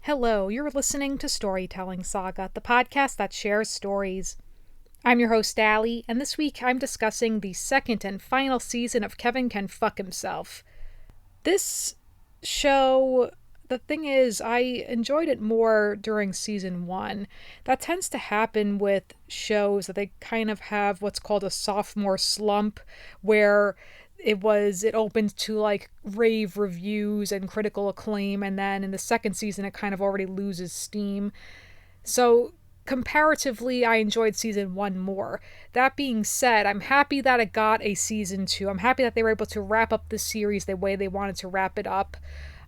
Hello, you're listening to Storytelling Saga, the podcast that shares stories. I'm your host, Allie, and this week I'm discussing the second and final season of Kevin Can Fuck Himself. This show, the thing is, I enjoyed it more during season one. That tends to happen with shows that they kind of have what's called a sophomore slump, where it opened to like rave reviews and critical acclaim, and then in the second season it kind of already loses steam. So comparatively, I enjoyed season one more. That being said, I'm happy that it got a season two. I'm happy that they were able to wrap up the series the way they wanted to wrap it up.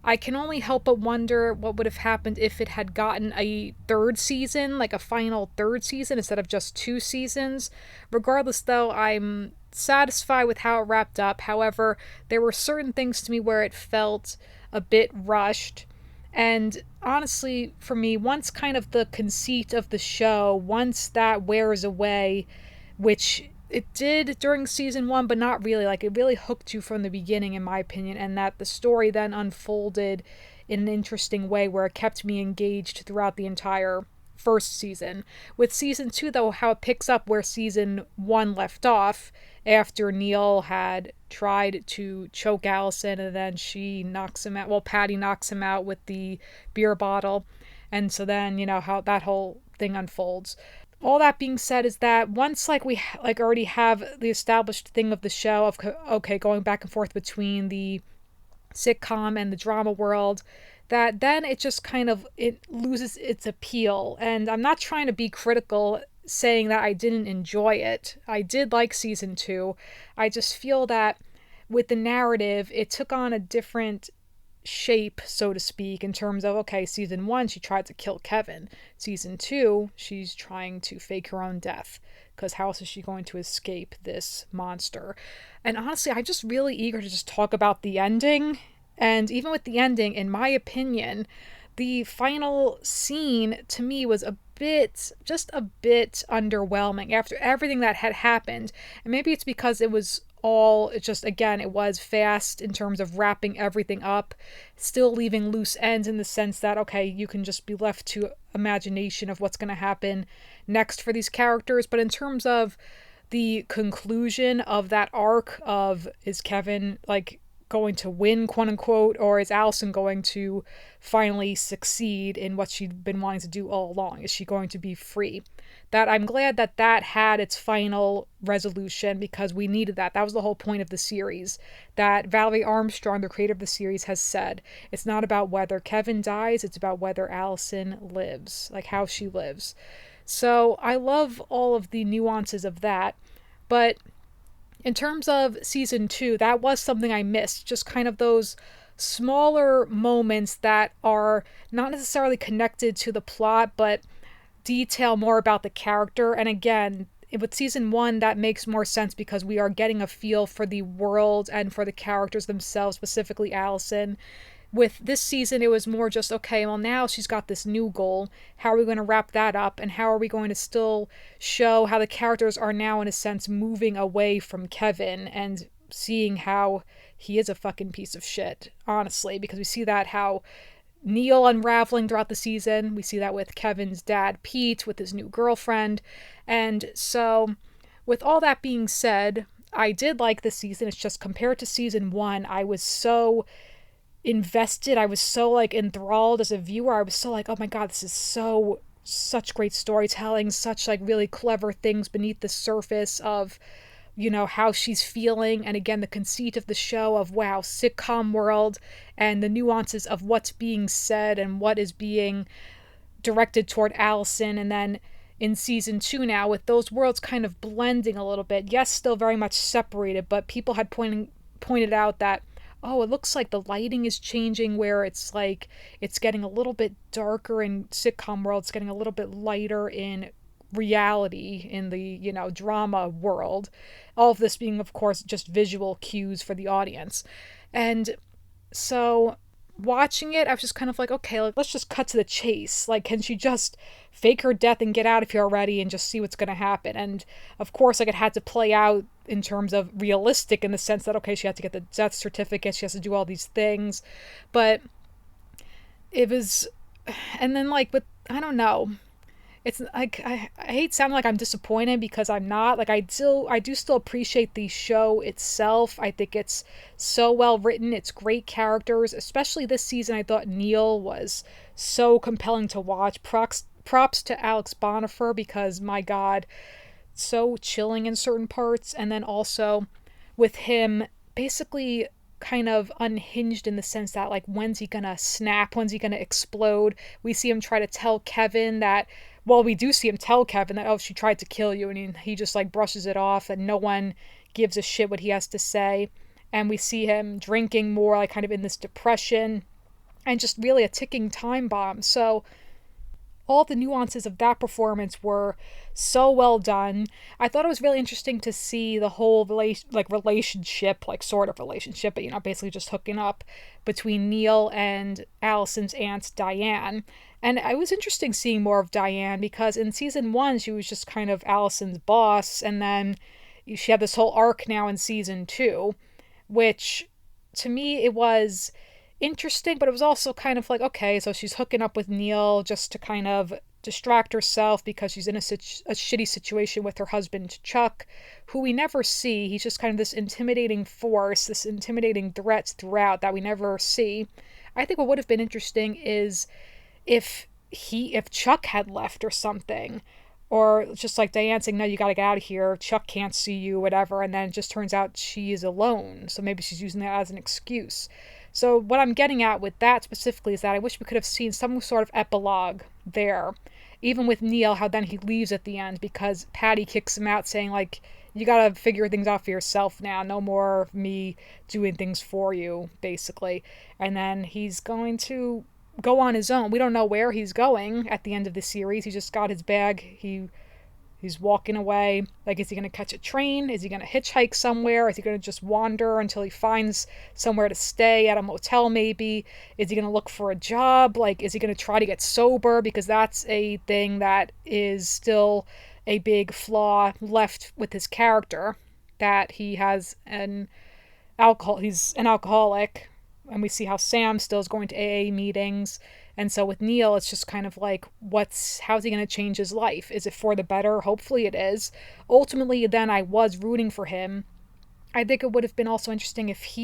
I can only help but wonder what would have happened if it had gotten a third season, like a final third season instead of just two seasons. Regardless, though, I'm satisfied with how it wrapped up. However, there were certain things to me where it felt a bit rushed. And honestly, for me, once kind of the conceit of the show, once that wears away, which it did during season one, but not really. Like, it really hooked you from the beginning, in my opinion, and that the story then unfolded in an interesting way where it kept me engaged throughout the entire first season. With season two, though, how it picks up where season one left off, after Neil had tried to choke Allison and then she knocks him out. Well, Patty knocks him out with the beer bottle. And so then, how that whole thing unfolds. All that being said is that once we already have the established thing of the show of, okay, going back and forth between the sitcom and the drama world, that then it just it loses its appeal. And I'm not trying to be critical saying that I didn't enjoy it. I did like season two. I just feel that with the narrative, it took on a different shape, so to speak, in terms of, okay, season one, she tried to kill Kevin. Season two, she's trying to fake her own death, because how else is she going to escape this monster? And honestly, I'm just really eager to just talk about the ending. And even with the ending, in my opinion, the final scene to me was just a bit underwhelming after everything that had happened. And maybe it's because it was it was fast in terms of wrapping everything up, still leaving loose ends in the sense that, okay, you can just be left to imagination of what's going to happen next for these characters. But in terms of the conclusion of that arc of, is Kevin going to win, quote unquote, or is Allison going to finally succeed in what she'd been wanting to do all along? Is she going to be free? That I'm glad that had its final resolution, because we needed that. That was the whole point of the series. That Valerie Armstrong, the creator of the series, has said, it's not about whether Kevin dies, it's about whether Allison lives, like how she lives. So I love all of the nuances of that. But in terms of season two, that was something I missed. Just kind of those smaller moments that are not necessarily connected to the plot, but detail more about the character. And again, with season one, that makes more sense because we are getting a feel for the world and for the characters themselves, specifically Allison. With this season, it was more just, okay, well, now she's got this new goal. How are we going to wrap that up? And how are we going to still show how the characters are now, in a sense, moving away from Kevin and seeing how he is a fucking piece of shit, honestly, because we see that how Neil unraveling throughout the season. We see that with Kevin's dad, Pete, with his new girlfriend. And so, with all that being said, I did like this season. It's just compared to season one, I was so invested. I was so enthralled as a viewer. I was so oh my god, this is such great storytelling, such really clever things beneath the surface of how she's feeling, and again the conceit of the show of, wow, sitcom world, and the nuances of what's being said and what is being directed toward Allison. And then in season two now, with those worlds kind of blending a little bit, yes, still very much separated, but people had pointed out that, oh, it looks like the lighting is changing, where it's it's getting a little bit darker in sitcom world, it's getting a little bit lighter in reality, in the drama world. All of this being, of course, just visual cues for the audience. And so watching it, I was just kind of okay, let's just cut to the chase. Can she just fake her death and get out of here already and just see what's going to happen? And of course, it had to play out in terms of realistic, in the sense that, okay, she had to get the death certificate, she has to do all these things. But it was and then like with, I don't know, it's like I hate sounding like I'm disappointed because I'm not. Like I do still appreciate the show itself. I think it's so well written. It's great characters, especially this season. I thought Neil was so compelling to watch. Props to Alex Bonifer because my God, so chilling in certain parts, and then also with him basically kind of unhinged in the sense that like when's he gonna snap, when's he gonna explode. We see him try to tell Kevin that, well, we do see him tell Kevin that, oh, she tried to kill you, and he just like brushes it off and no one gives a shit what he has to say. And we see him drinking more, like kind of in this depression, and just really a ticking time bomb. So all the nuances of that performance were so well done. I thought it was really interesting to see the whole relationship, like sort of relationship, but basically just hooking up between Neil and Allison's aunt Diane. And it was interesting seeing more of Diane because in season 1 she was just kind of Allison's boss, and then she had this whole arc now in season 2, which to me it was interesting, but it was also kind of like, okay, so she's hooking up with Neil just to kind of distract herself because she's in a shitty situation with her husband Chuck, who we never see. He's just kind of this intimidating force, this intimidating threat throughout that we never see. I think what would have been interesting is if Chuck had left or something, or just like Diane saying, no, you gotta get out of here, Chuck can't see you, whatever, and then it just turns out she is alone, so maybe she's using that as an excuse. So what I'm getting at with that specifically is that I wish we could have seen some sort of epilogue there, even with Neil, how then he leaves at the end because Patty kicks him out saying like, you gotta figure things out for yourself now, no more of me doing things for you, basically. And then he's going to go on his own. We don't know where he's going at the end of the series. He just got his bag. He's walking away. Like, is he going to catch a train? Is he going to hitchhike somewhere? Is he going to just wander until he finds somewhere to stay at a motel maybe? Is he going to look for a job? Like, is he going to try to get sober? Because that's a thing that is still a big flaw left with his character, that he has he's an alcoholic, and we see how Sam still is going to AA meetings. And so with Neil, it's just kind of like, how's he going to change his life? Is it for the better? Hopefully it is. Ultimately, then I was rooting for him. I think it would have been also interesting if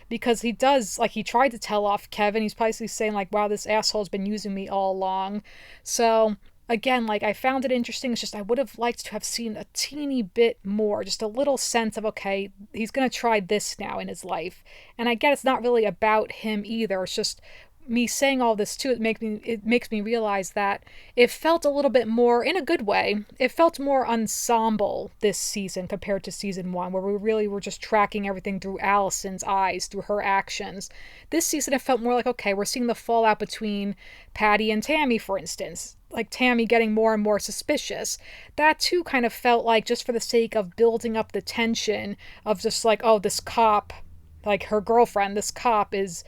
because he does, like, he tried to tell off Kevin. He's basically saying like, wow, this asshole's been using me all along. So again, like, I found it interesting. It's just I would have liked to have seen a teeny bit more, just a little sense of, okay, he's going to try this now in his life. And I get it's not really about him either. It's just me saying all this too, it makes me realize that it felt a little bit more, in a good way, it felt more ensemble this season compared to season 1, where we really were just tracking everything through Allison's eyes, through her actions. This season it felt more like, okay, we're seeing the fallout between Patty and Tammy, for instance, like Tammy getting more and more suspicious. That too kind of felt like, just for the sake of building up the tension of just like, oh, this cop, like her girlfriend, this cop is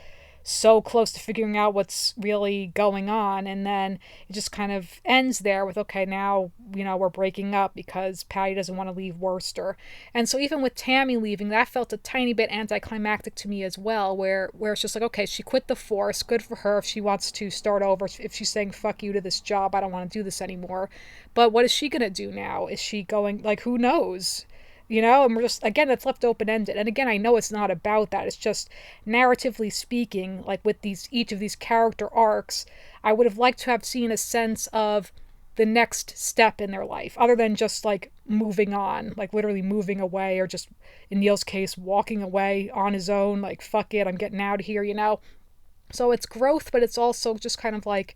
so close to figuring out what's really going on, and then it just kind of ends there with, okay, now we're breaking up because Patty doesn't want to leave Worcester. And so even with Tammy leaving, that felt a tiny bit anticlimactic to me as well, where it's just like, okay, she quit the force, good for her if she wants to start over, if she's saying fuck you to this job, I don't want to do this anymore. But what is she gonna do now? Is she going, like, who knows? And we're just, again, it's left open-ended. And again, I know it's not about that. It's just, narratively speaking, like with each of these character arcs, I would have liked to have seen a sense of the next step in their life, other than just like moving on, like literally moving away, or just, in Neil's case, walking away on his own, like, fuck it, I'm getting out of here, So it's growth, but it's also just kind of like,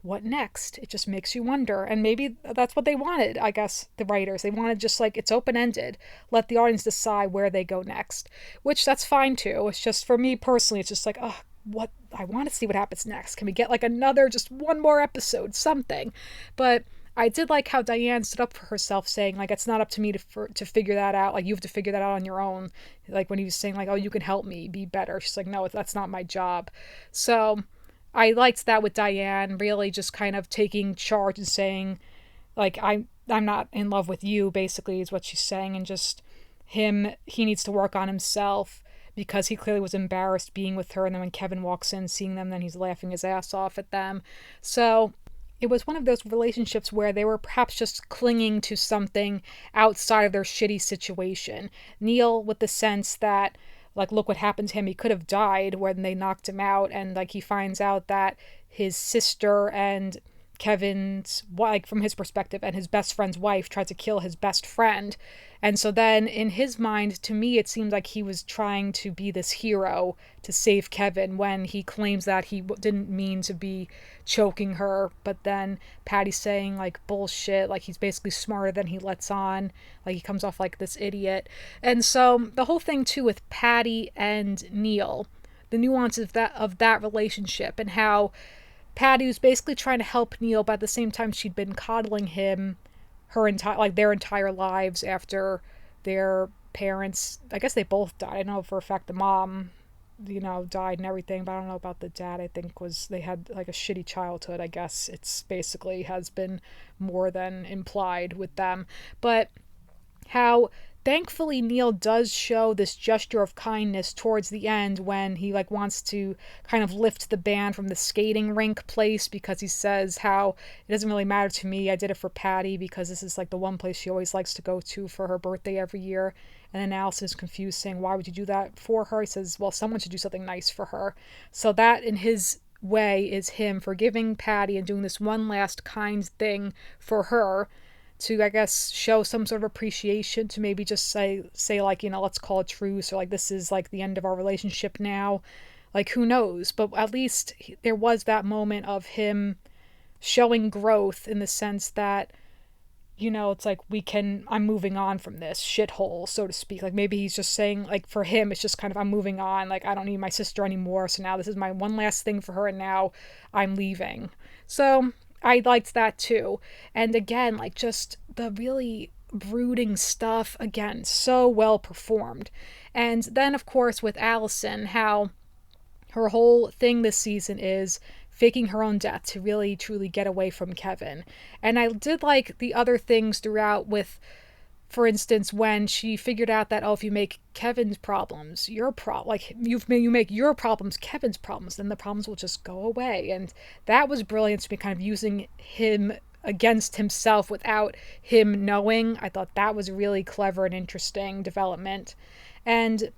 what next? It just makes you wonder. And maybe that's what they wanted, I guess, the writers. They wanted just like, it's open-ended. Let the audience decide where they go next. Which, that's fine too. It's just, for me personally, it's just like, what? I want to see what happens next. Can we get like just one more episode, something? But I did like how Diane stood up for herself, saying like, it's not up to me to figure that out. Like, you have to figure that out on your own. Like when he was saying like, oh, you can help me be better. She's like, no, that's not my job. So I liked that with Diane, really just kind of taking charge and saying, like, I'm not in love with you, basically, is what she's saying, and just he needs to work on himself. because he clearly was embarrassed being with her. And then when Kevin walks in, seeing them, then he's laughing his ass off at them. So it was one of those relationships where they were perhaps just clinging to something outside of their shitty situation. Neil, with the sense that, like, look what happened to him. He could have died when they knocked him out. And, like, he finds out that his sister and Kevin's, like, from his perspective, and his best friend's wife tried to kill his best friend. And so then in his mind, to me, it seemed like he was trying to be this hero to save Kevin when he claims that he didn't mean to be choking her. But then Patty's saying, like, bullshit, like he's basically smarter than he lets on, like he comes off like this idiot. And so the whole thing too with Patty and Neil, the nuances of that relationship, and how Patty was basically trying to help Neil, but at the same time she'd been coddling him their entire lives after their parents, I guess they both died. I know for a fact the mom, died and everything, but I don't know about the dad. I think they had like a shitty childhood. I guess it's basically has been more than implied with them. But how thankfully Neil does show this gesture of kindness towards the end when he wants to kind of lift the band from the skating rink place, because he says how it doesn't really matter to me. I did it for Patty because this is like the one place she always likes to go to for her birthday every year. And then Allison is confused, saying, why would you do that for her? He says, well, someone should do something nice for her. So that in his way is him forgiving Patty and doing this one last kind thing for her, to, I guess, show some sort of appreciation, to maybe just say like, let's call a truce, or like, this is like the end of our relationship now. Like, who knows? But at least there was that moment of him showing growth in the sense that, it's like, I'm moving on from this shithole, so to speak. Like, maybe he's just saying, like, for him, it's just kind of, I'm moving on. Like, I don't need my sister anymore. So now this is my one last thing for her, and now I'm leaving. So I liked that too. And again, like, just the really brooding stuff, again, so well performed. And then, of course, with Allison, how her whole thing this season is faking her own death to really truly get away from Kevin. And I did like the other things throughout with, for instance, when she figured out that, if you make Kevin's problems you make your problems Kevin's problems, then the problems will just go away. And that was brilliant to be kind of using him against himself without him knowing. I thought that was really clever and interesting development. And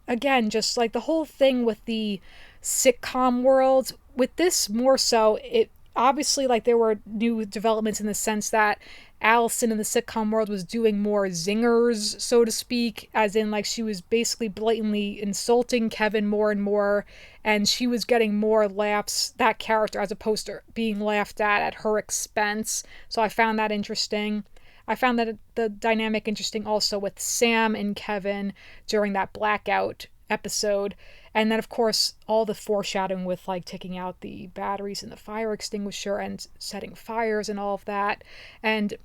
again, just like the whole thing with the sitcom world, with this more so, it obviously, like, there were new developments in the sense that Allison in the sitcom world was doing more zingers, so to speak, as in, like, she was basically blatantly insulting Kevin more and more, and she was getting more laughs, that character, as opposed to being laughed at her expense. So I found that interesting. I found that the dynamic interesting also with Sam and Kevin during that blackout episode. And then, of course, all the foreshadowing with, like, taking out the batteries in the fire extinguisher and setting fires and all of that. And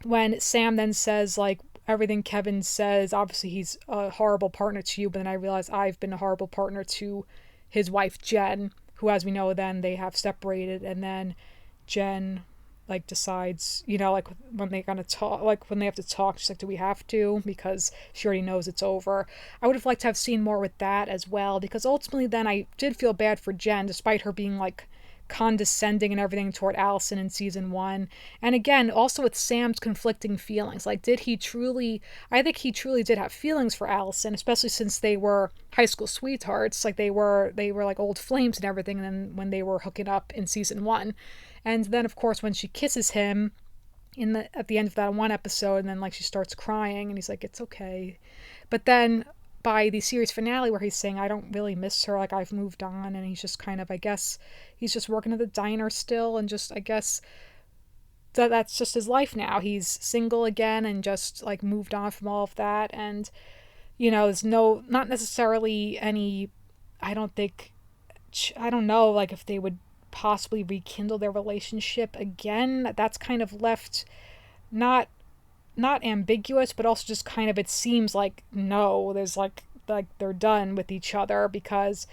when Sam then says, like, everything Kevin says, obviously he's a horrible partner to you, but then I realize I've been a horrible partner to his wife, Jen, who, as we know, then they have separated. And then Jen, like, decides, like, when they're gonna talk, like, when they have to talk, she's like, do we have to? Because she already knows it's over. I would have liked to have seen more with that as well, because ultimately then I did feel bad for Jen, despite her being, like, condescending and everything toward Allison in season 1. And again, also with Sam's conflicting feelings. Like, I think he truly did have feelings for Allison, especially since they were high school sweethearts. Like, they were like old flames and everything. And then when they were hooking up in season 1. And then, of course, when she kisses him at the end of that one episode, and then, like, she starts crying, and he's like, it's okay. But then by the series finale, where he's saying, I don't really miss her, like, I've moved on, and he's just kind of, I guess, he's just working at the diner still, and just, I guess, that's just his life now. He's single again, and just, like, moved on from all of that. And, there's not necessarily any, I don't know, like, if they would possibly rekindle their relationship again. That's kind of left not ambiguous, but also just kind of, it seems like, no, there's like they're done with each other, because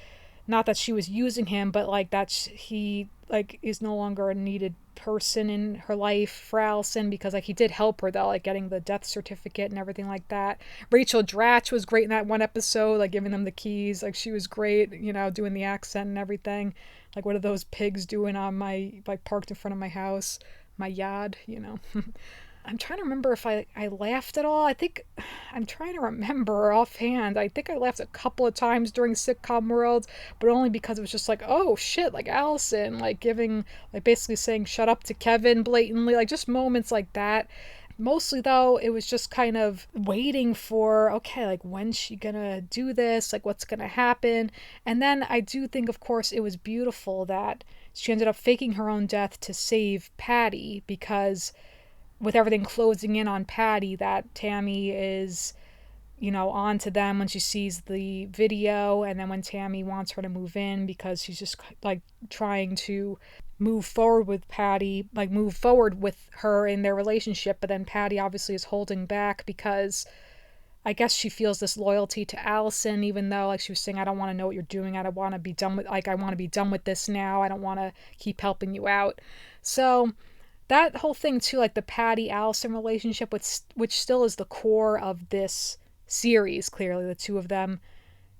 not that she was using him, but like that he like is no longer a needed person in her life for Allison, because like he did help her though, like getting the death certificate and everything like that. Rachel Dratch was great in that one episode, like giving them the keys. Like she was great, you know, doing the accent and everything. Like what are those pigs doing on my, like parked in front of my house, my yard, you know. I'm trying to remember if I laughed at all. I think I'm trying to remember offhand. I think I laughed a couple of times during Sitcom World, but only because it was just like, oh shit, like Allison, like giving, like basically saying shut up to Kevin blatantly, like just moments like that. Mostly though, it was just kind of waiting for, okay, like when's she gonna do this? Like what's gonna happen? And then I do think, of course, it was beautiful that she ended up faking her own death to save Patty, because with everything closing in on Patty, that Tammy is, you know, on to them when she sees the video, and then when Tammy wants her to move in because she's just like trying to move forward with Patty, like move forward with her in their relationship, but then Patty obviously is holding back because I guess she feels this loyalty to Allison, even though like she was saying, I don't want to know what you're doing. I don't want to be done with, like I want to be done with this now. I don't want to keep helping you out. So that whole thing too, like the Patty Allison relationship, which still is the core of this series, clearly the two of them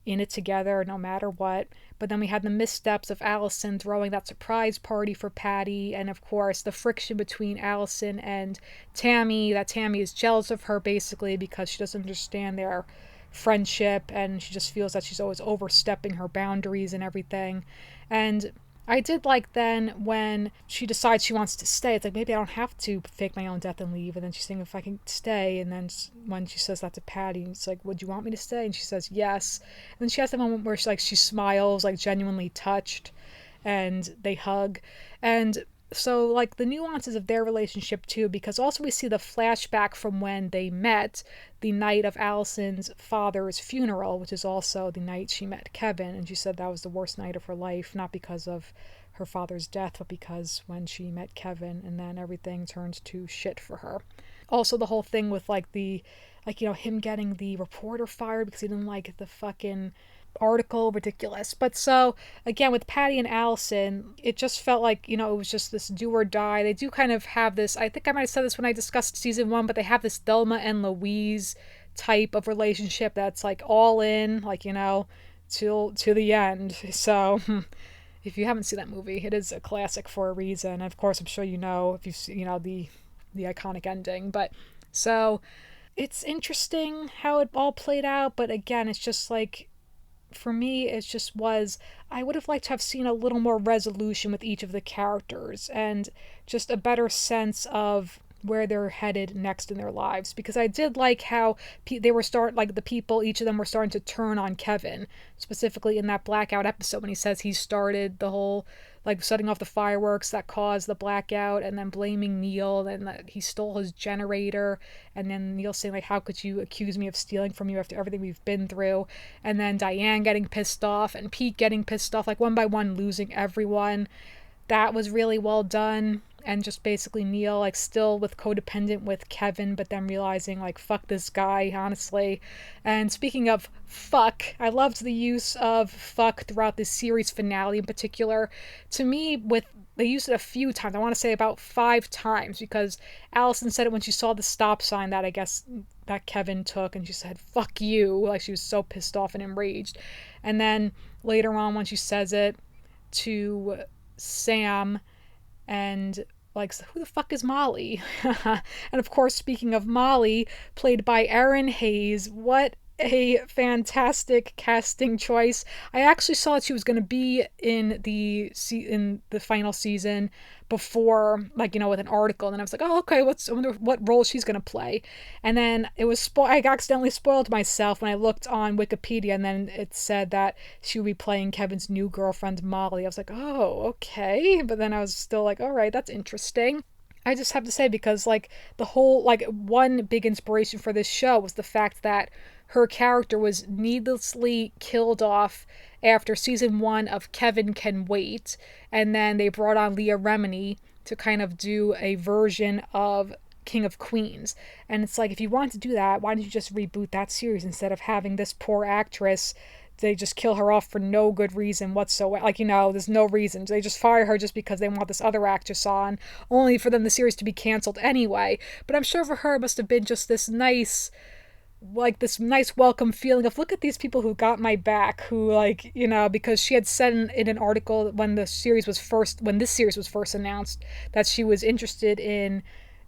in it together no matter what. But then we had the missteps of Allison throwing that surprise party for Patty, and of course the friction between Allison and Tammy, that Tammy is jealous of her basically because she doesn't understand their friendship, and she just feels that she's always overstepping her boundaries and everything. And I did like then when she decides she wants to stay. It's like, maybe I don't have to fake my own death and leave. And then she's saying, if I can stay. And then when she says that to Patty, it's like, would you want me to stay? And she says, yes. And then she has the moment where she smiles, like genuinely touched, and they hug. And so like the nuances of their relationship too, because also we see the flashback from when they met the night of Allison's father's funeral, which is also the night she met Kevin, and she said that was the worst night of her life, not because of her father's death, but because when she met Kevin, and then everything turned to shit for her. Also the whole thing with like the, like, you know, him getting the reporter fired because he didn't like the fucking article, ridiculous. But so again with Patty and Allison, it just felt like, you know, it was just this do or die. They do kind of have this, I think I might have said this when I discussed season 1, but they have this Thelma and Louise type of relationship that's like all in, like, you know, till to the end. So if you haven't seen that movie, it is a classic for a reason. Of course, I'm sure you know if you've seen, you know, the iconic ending. But so it's interesting how it all played out, but again, it's just like, for me, it just was, I would have liked to have seen a little more resolution with each of the characters and just a better sense of where they're headed next in their lives, because I did like how they were like the people, each of them were starting to turn on Kevin, specifically in that blackout episode when he says he started the whole, like setting off the fireworks that caused the blackout, and then blaming Neil and that he stole his generator, and then Neil saying like, how could you accuse me of stealing from you after everything we've been through, and then Diane getting pissed off and Pete getting pissed off, like one by one losing everyone. That was really well done. And just basically Neil like still with codependent with Kevin, but then realizing like, fuck this guy, honestly. And speaking of fuck, I loved the use of fuck throughout this series finale in particular. To me, they used it a few times. I want to say about 5 times, because Allison said it when she saw the stop sign that I guess that Kevin took, and she said fuck you, like she was so pissed off and enraged. And then later on when she says it to Sam, and like, who the fuck is Molly? And of course, speaking of Molly, played by Erin Hayes, what a fantastic casting choice. I actually saw that she was going to be in the final season before, like, you know, with an article, and I was like, oh, okay, I wonder what role she's going to play. And then it was I accidentally spoiled myself when I looked on Wikipedia, and then it said that she would be playing Kevin's new girlfriend Molly. I was like, oh, okay, but then I was still like, all right, that's interesting. I just have to say, because like the whole, like, one big inspiration for this show was the fact that her character was needlessly killed off after season 1 of Kevin Can Wait, and then they brought on Leah Remini to kind of do a version of King of Queens. And it's like, if you want to do that, why don't you just reboot that series instead of having this poor actress they just kill her off for no good reason whatsoever. Like, there's no reason. They just fire her just because they want this other actress on, only for then the series to be canceled anyway. But I'm sure for her it must have been just this nice welcome feeling of, look at these people who got my back, who, like, because she had said in an article when this series was first announced, that she was interested in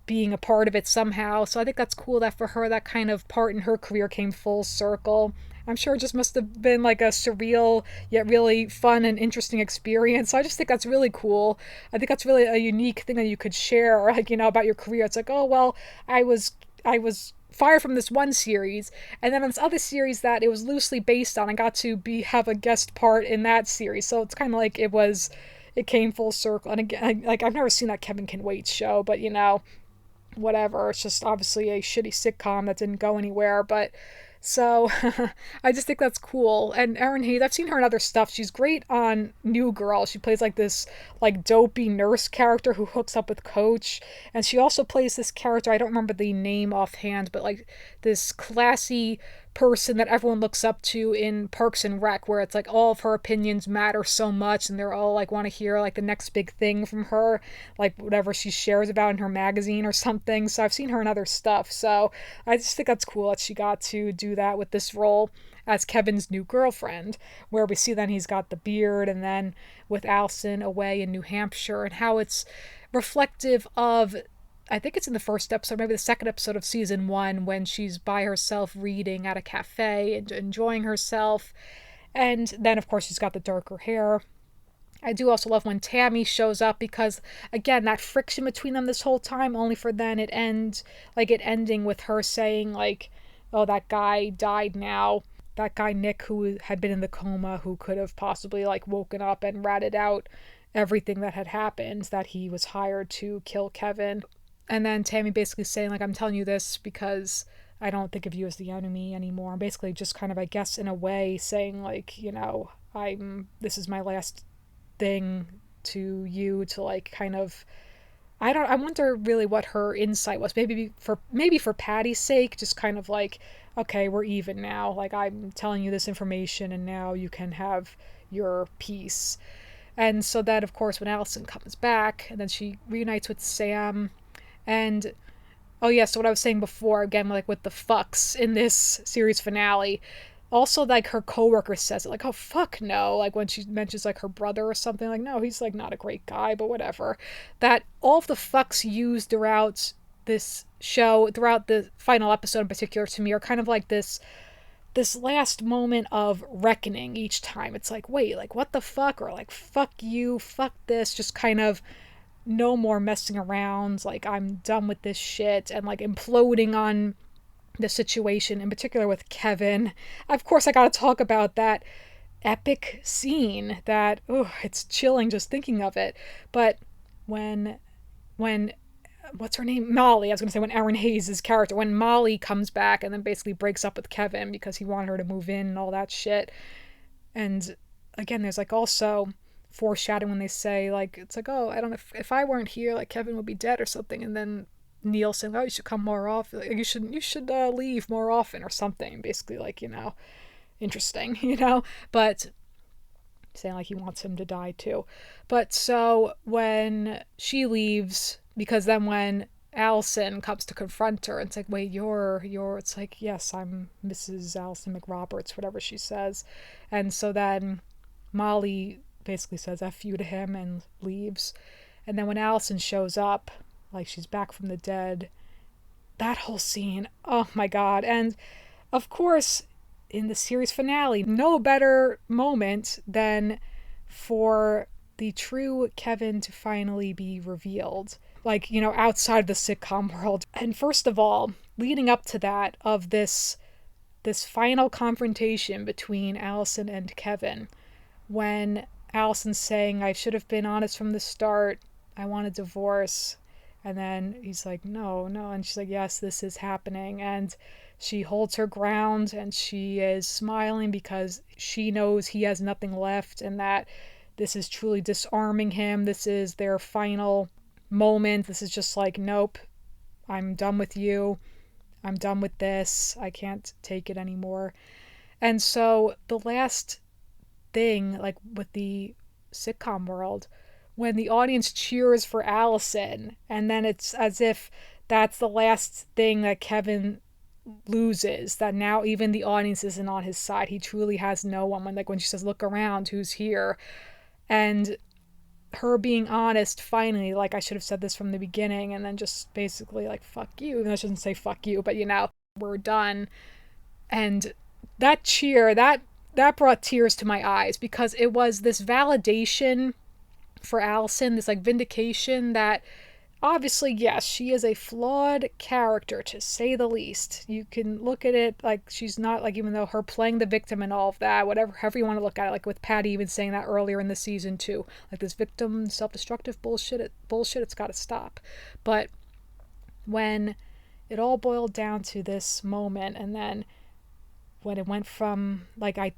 being a part of it somehow. So I think that's cool that for her, that kind of part in her career came full circle. I'm sure it just must have been like a surreal yet really fun and interesting experience. So I just think that's really cool. I think that's really a unique thing that you could share, like, about your career. It's like, oh, well, I was fired from this one series, and then on this other series that it was loosely based on, I got to have a guest part in that series. So it's kind of like it came full circle. And again, like, I've never seen that Kevin Can Wait show, but whatever. It's just obviously a shitty sitcom that didn't go anywhere. But so I just think that's cool. And Erin Hayes, I've seen her in other stuff. She's great on New Girl. She plays like this like dopey nurse character who hooks up with Coach. And she also plays this character, I don't remember the name offhand, but like this classy person that everyone looks up to in Parks and Rec, where it's like all of her opinions matter so much and they're all like want to hear like the next big thing from her, like whatever she shares about in her magazine or something. So I've seen her in other stuff. So I just think that's cool that she got to do that with this role as Kevin's new girlfriend, where we see then he's got the beard, and then with Allison away in New Hampshire, and how it's reflective of, I think it's in the first episode, maybe the second episode of season 1, when she's by herself reading at a cafe and enjoying herself. And then, of course, she's got the darker hair. I do also love when Tammy shows up, because, again, that friction between them this whole time, only for then it ending with her saying, like, oh, that guy died now. That guy, Nick, who had been in the coma, who could have possibly, like, woken up and ratted out everything that had happened, that he was hired to kill Kevin. And then Tammy basically saying, like, I'm telling you this because I don't think of you as the enemy anymore. Basically just kind of, I guess, in a way saying, like, this is my last thing to you, to, like, kind of, I wonder really what her insight was. Maybe for Patty's sake, just kind of like, okay, we're even now. Like, I'm telling you this information and now you can have your peace. And so that, of course, when Allison comes back and then she reunites with Sam. And, oh yeah, so what I was saying before, again, like with the fucks in this series finale, also, like, her coworker says it, like, oh, fuck no, like, when she mentions, like, her brother or something, like, no, he's, like, not a great guy, but whatever. That all of the fucks used throughout this show, throughout the final episode in particular, to me, are kind of like this last moment of reckoning each time. It's like, wait, like, what the fuck? Or, like, fuck you, fuck this, just kind of no more messing around, like, I'm done with this shit, and, like, imploding on the situation, in particular with Kevin. Of course, I gotta talk about that epic scene that, it's chilling just thinking of it. But when what's her name? Molly. I was gonna say when Erin Hayes' character, when Molly comes back and then basically breaks up with Kevin because he wanted her to move in and all that shit. And again, there's like also foreshadowing when they say, like, it's like, oh, I don't know, if I weren't here, like, Kevin would be dead or something. And then Neil saying, oh, you should come more often, like, you should leave more often or something, basically, like, interesting, but saying, like, he wants him to die too. But so when she leaves, because then when Allison comes to confront her, and it's like, wait, you're it's like, yes, I'm Mrs. Allison McRoberts, whatever she says. And so then Molly basically says F you to him and leaves. And then when Allison shows up, like, she's back from the dead, that whole scene, oh my god. And of course, in the series finale, no better moment than for the true Kevin to finally be revealed, like, outside the sitcom world. And first of all, leading up to that, of this final confrontation between Allison and Kevin, when Allison's saying, I should have been honest from the start, I want a divorce. And then he's like, no. And she's like, yes, this is happening. And she holds her ground and she is smiling because she knows he has nothing left and that this is truly disarming him. This is their final moment. This is just like, nope, I'm done with you. I'm done with this. I can't take it anymore. And so the last thing, like with the sitcom world, when the audience cheers for Allison, and then it's as if that's the last thing that Kevin loses, that now even the audience isn't on his side. He truly has no one. When she says, look around, who's here? And her being honest finally, like, I should have said this from the beginning, and then just basically like, fuck you. Even though I shouldn't say fuck you, but we're done. And that cheer, that brought tears to my eyes, because it was this validation for Allison, this like vindication that obviously, yes, she is a flawed character, to say the least. You can look at it like she's not, like, even though her playing the victim and all of that, whatever, however you want to look at it, like with Patty even saying that earlier in the season too, like this victim self-destructive bullshit, it's got to stop. But when it all boiled down to this moment, and then when it went from like I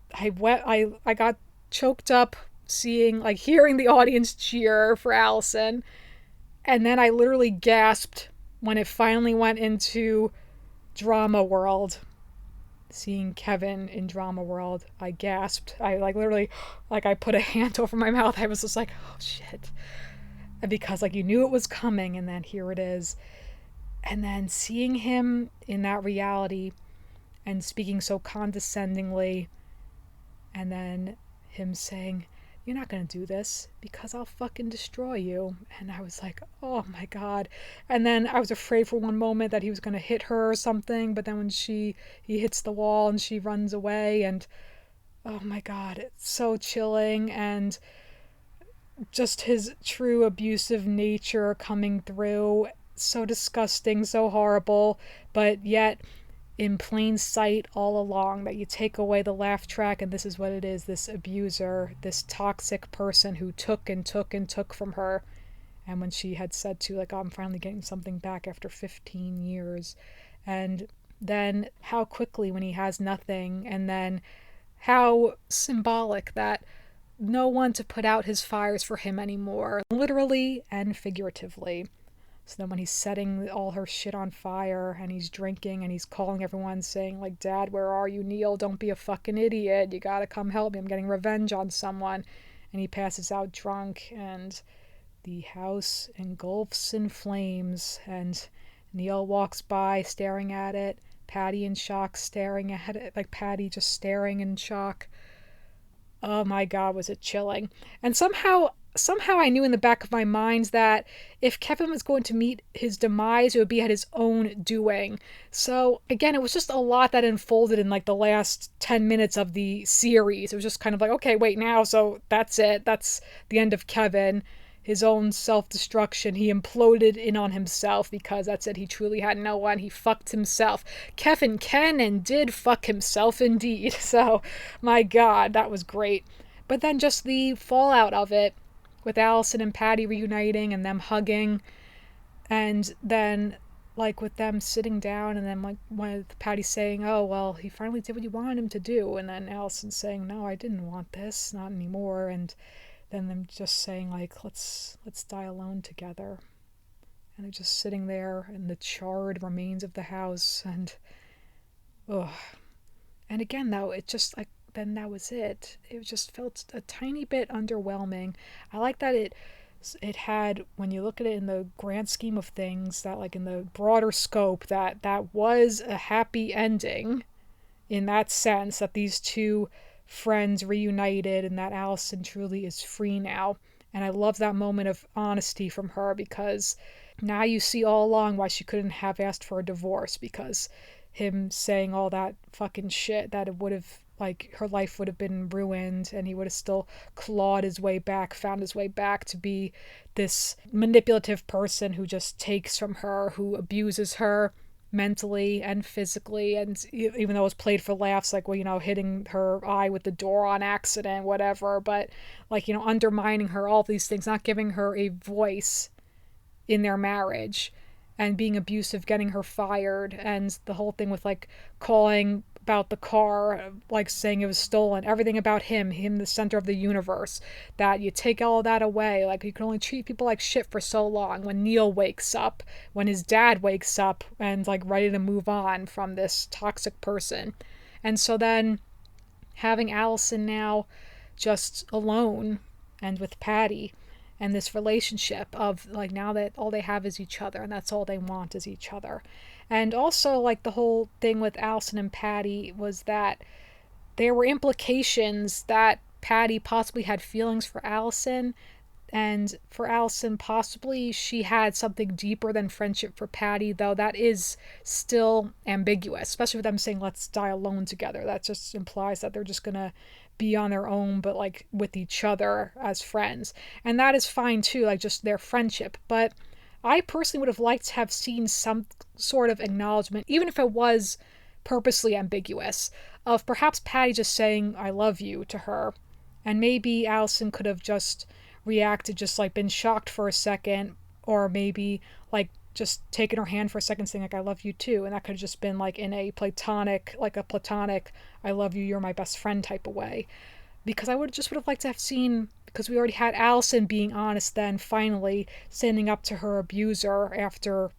got choked up seeing, like, hearing the audience cheer for Allison, and then I literally gasped when it finally went into Drama World. Seeing Kevin in Drama World, I gasped. I like literally, like, I put a hand over my mouth. I was just like, oh shit. And because like you knew it was coming, and then here it is. And then seeing him in that reality and speaking so condescendingly, and then him saying, you're not going to do this because I'll fucking destroy you. And I was like, oh my God. And then I was afraid for one moment that he was going to hit her or something. But then when he hits the wall and she runs away, and oh my God, it's so chilling. And just his true abusive nature coming through. So disgusting, so horrible, but yet in plain sight all along, that you take away the laugh track and this is what it is, this abuser, this toxic person who took and took and took from her. And when she had said to, like, oh, I'm finally getting something back after 15 years. And then how quickly when he has nothing, and then how symbolic that no one to put out his fires for him anymore, literally and figuratively. So then when he's setting all her shit on fire, and he's drinking, and he's calling everyone saying, like, Dad, where are you? Neil, don't be a fucking idiot. You gotta come help me. I'm getting revenge on someone. And he passes out drunk, and the house engulfs in flames, and Neil walks by staring at it. Patty in shock staring at it, like Patty just staring in shock. Oh my God, was it chilling. And somehow I knew in the back of my mind that if Kevin was going to meet his demise, it would be at his own doing. So again, it was just a lot that unfolded in like the last 10 minutes of the series. It was just kind of like, okay, wait, now, so that's it. That's the end of Kevin. His own self-destruction. He imploded in on himself, because that's it. He truly had no one. He fucked himself. Kevin can and did fuck himself indeed. So, my God, that was great. But then just the fallout of it, with Allison and Patty reuniting and them hugging, and then like with them sitting down, and then like with Patty saying, oh well, he finally did what you wanted him to do, and then Allison saying, no, I didn't want this, not anymore, and then them just saying, like, let's die alone together. And they're just sitting there in the charred remains of the house, and ugh. And again, though, it just like, then that was it. It just felt a tiny bit underwhelming. I like that it had, when you look at it in the grand scheme of things, that like in the broader scope, that was a happy ending, in that sense, that these two friends reunited, and that Allison truly is free now. And I love that moment of honesty from her, because now you see all along why she couldn't have asked for a divorce, because him saying all that fucking shit, that it would have, like, her life would have been ruined, and he would have still clawed his way back, found his way back to be this manipulative person who just takes from her, who abuses her mentally and physically. And even though it was played for laughs, like, well, hitting her eye with the door on accident, whatever, but like, undermining her, all these things, not giving her a voice in their marriage, and being abusive, getting her fired, and the whole thing with like calling about the car, like saying it was stolen, everything about him the center of the universe, that you take all that away, like you can only treat people like shit for so long. When Neil wakes up, when his dad wakes up and like ready to move on from this toxic person. And so then having Allison now just alone and with Patty, and this relationship of like now that all they have is each other and that's all they want is each other. And also like the whole thing with Allison and Patty was that there were implications that Patty possibly had feelings for Allison, and for Allison possibly she had something deeper than friendship for Patty, though that is still ambiguous, especially with them saying let's die alone together. That just implies that they're just gonna be on their own but like with each other as friends, and that is fine too, like just their friendship. But I personally would have liked to have seen some sort of acknowledgement, even if it was purposely ambiguous, of perhaps Patty just saying I love you to her, and maybe Allison could have just reacted, just like been shocked for a second, or maybe like just taken her hand for a second saying like I love you too, and that could have just been like in a platonic I love you, you're my best friend type of way. Because I would have liked to have seen, because we already had Allison being honest then finally standing up to her abuser after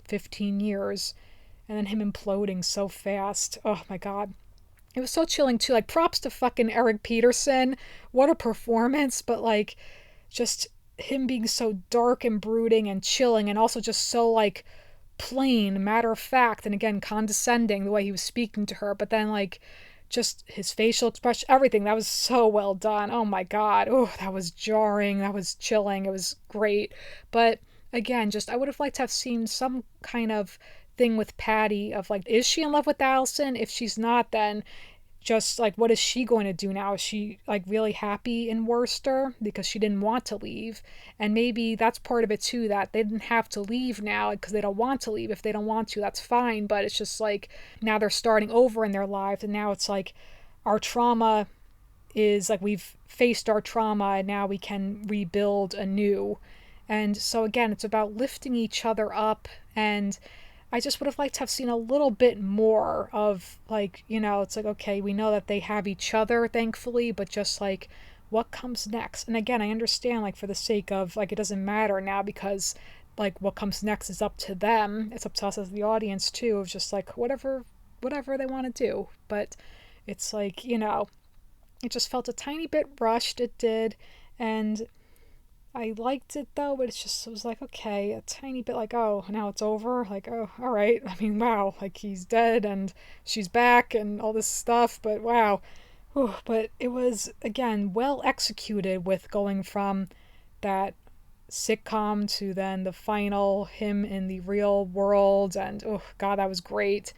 15 years, and then him imploding so fast. Oh my god, it was so chilling too. Like props to fucking Eric Peterson, what a performance. But like just him being so dark and brooding and chilling, and also just so like plain matter of fact, and again condescending the way he was speaking to her, but then like just his facial expression, everything, that was so well done. Oh my god, oh, that was jarring, that was chilling, it was great. But again, just I would have liked to have seen some kind of thing with Patty of like, is she in love with Allison? If she's not, then just like what is she going to do now? Is she like really happy in Worcester because she didn't want to leave? And maybe that's part of it too, that they didn't have to leave now because they don't want to leave. If they don't want to, that's fine, but it's just like now they're starting over in their lives, and now it's like our trauma is like we've faced our trauma and now we can rebuild anew. And so again, it's about lifting each other up, and I just would have liked to have seen a little bit more of like, you know, it's like, okay, we know that they have each other, thankfully, but just like what comes next. And again, I understand like for the sake of like it doesn't matter now because like what comes next is up to them. It's up to us as the audience too, of just like whatever they want to do. But it's like, you know, it just felt a tiny bit rushed, it did. And I liked it though, but it was like, okay, a tiny bit like, oh, now it's over. Like, oh, all right. I mean, wow, like he's dead and she's back and all this stuff, but wow. Whew. But it was, again, well executed with going from that sitcom to then the final him in the real world. And oh, God, that was great.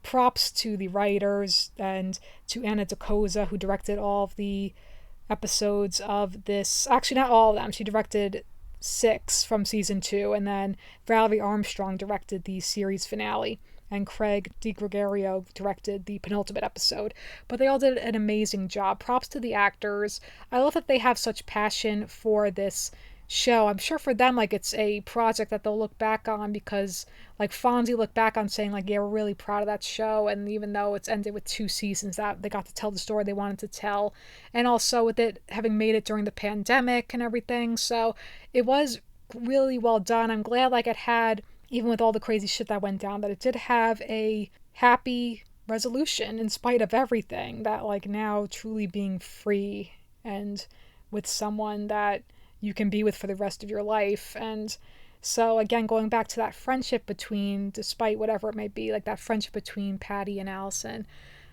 Props to the writers and to Anna DeCosa, who directed all of the episodes of this. Actually, not all of them. She directed 6 from season 2, and then Valerie Armstrong directed the series finale, and Craig DiGregorio directed the penultimate episode. But they all did an amazing job. Props to the actors. I love that they have such passion for this show. I'm sure for them, like, it's a project that they'll look back on, because like Fonzie looked back on saying like, yeah, we're really proud of that show, and even though it's ended with 2 seasons, that they got to tell the story they wanted to tell, and also with it having made it during the pandemic and everything, so it was really well done. I'm glad like it had, even with all the crazy shit that went down, that it did have a happy resolution in spite of everything, that like now truly being free and with someone that you can be with for the rest of your life. And so again, going back to that friendship between, despite whatever it may be, like that friendship between Patty and Allison.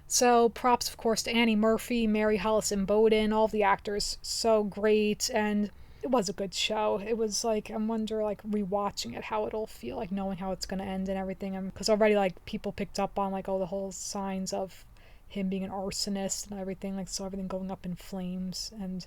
So props of course to Annie Murphy, Mary Hollis Bowden, all the actors, so great. And it was a good show. It was like, I'm wonder like rewatching it how it'll feel, like knowing how it's going to end and everything, because already like people picked up on like all the whole signs of him being an arsonist and everything, like so everything going up in flames, and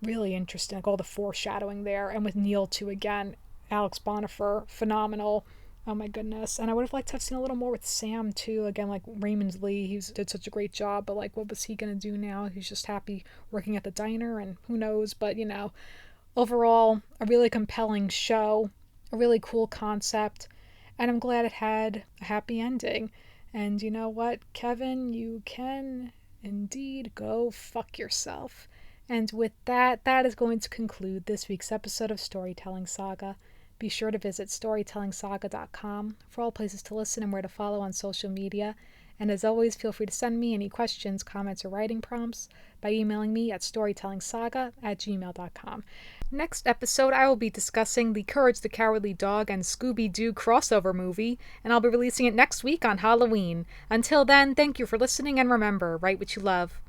really interesting, like all the foreshadowing there. And with Neil too, again, Alex Bonifer, phenomenal. Oh my goodness. And I would have liked to have seen a little more with Sam too. Again, like Raymond Lee, he did such a great job, but like what was he gonna do now? He's just happy working at the diner, and who knows. But you know, overall a really compelling show, a really cool concept, and I'm glad it had a happy ending. And you know what, Kevin, you can indeed go fuck yourself. And with that, that is going to conclude this week's episode of Storytelling Saga. Be sure to visit storytellingsaga.com for all places to listen and where to follow on social media. And as always, feel free to send me any questions, comments, or writing prompts by emailing me at storytellingsaga@gmail.com. Next episode, I will be discussing the Courage the Cowardly Dog and Scooby-Doo crossover movie, and I'll be releasing it next week on Halloween. Until then, thank you for listening, and remember, write what you love.